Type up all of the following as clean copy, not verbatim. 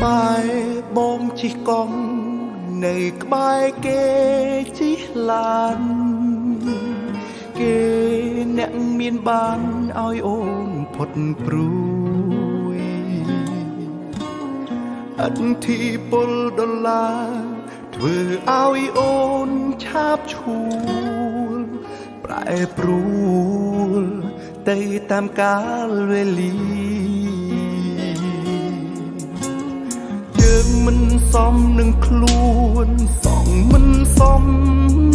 បាយបងជិះកង់នៅក្បែរគេជិះឡានគេអ្នកមានបានឲ្យអូនផុតព្រួយអធិពលដុល្លារធ្វើឲ្យអូនឆាបឈួលប្រែប្រួលទៅតាមកាលវេលាយើងមិនសមនឹងខ្លួនសងមិនសម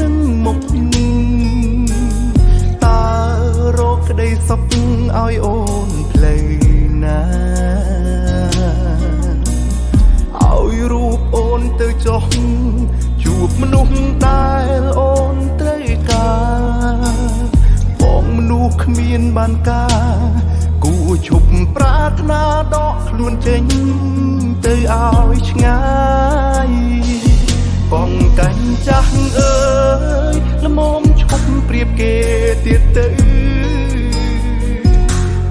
នឹងមុខតើរកក្តីសុខឲ្យអូនផ្លូវណាឲ្យរូបអូនទៅចុះជួបមនុស្សដែលអូនត្រូវការបងមនុស្សគ្មានបានការគួរឈប់ប្រាថ្នាដកខ្លួនចេញទៅឲ្យឆ្ងាយបងកាញ់ចាស់អើយល្មមឈប់ប្រៀបគេទៀតទៅ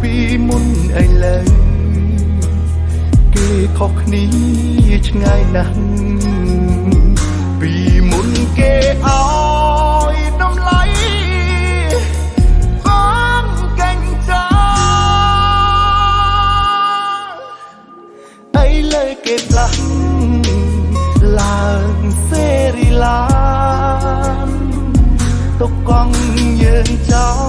ពីមុនឥឡូវគេខុសគ្នាឆ្ងាយណាស់ពីមុនគេឲ្យតម្លៃបងកាញ់ចាស់ឥឡូវគេផ្លាស់ឡើងសេរីឡានទុកកង់យើងចោល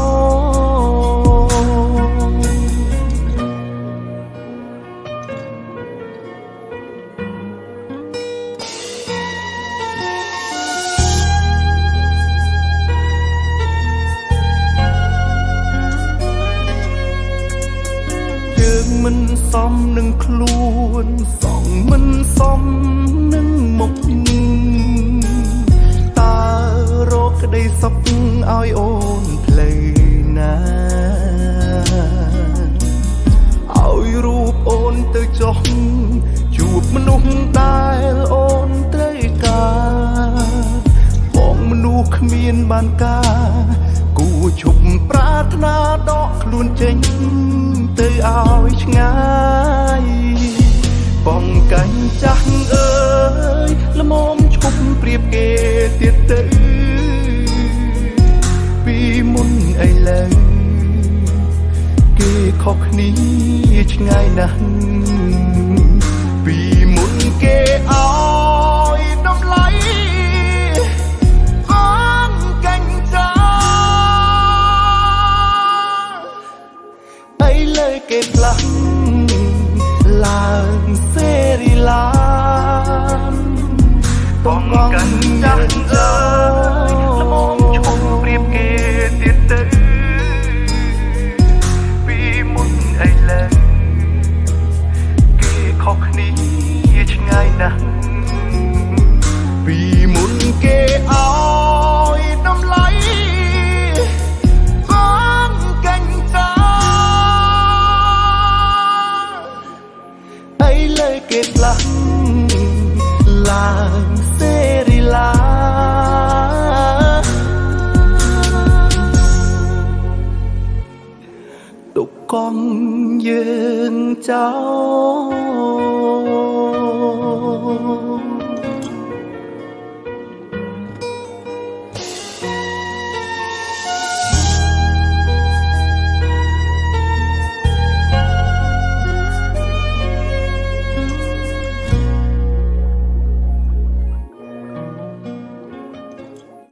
មិនសមនឹងខ្លួនសងមិនសមនឹងមុខតើរកក្តីសុខឲ្យអូនផ្លូវណាឲ្យរូបអូនទៅចុះជួបមនុស្សដែលអូនត្រូវការបងមនុស្សគ្មានបានការគួរឈប់ប្រាថ្នាដកខ្លួនចេញទៅឲ្យឆ្ងាយបងកាញ់ចាស់អើយល្មមឈប់ប្រៀបគេទៀតទៅពីមុនឥឡូវគេខុសគ្នាឆ្ងាយណាស់ពីមុនគេឲ្យតម្លៃបងកាញ់ចាស់ឥឡូវគេផ្លាស់ឡើងសេរីឡានបងកាញ់ចាស់អើយល្មមឈប់ប្រៀបគេទៀតទៅពីមុនឥឡូវគេខុសគ្នាឆ្ងាយណាស់ពីមុនគេឲ្យតម្លៃបងកាញ់ចាស់ឥឡូវគេផ្លាស់ឡើងសេរីឡាទុកកង់យើងចោល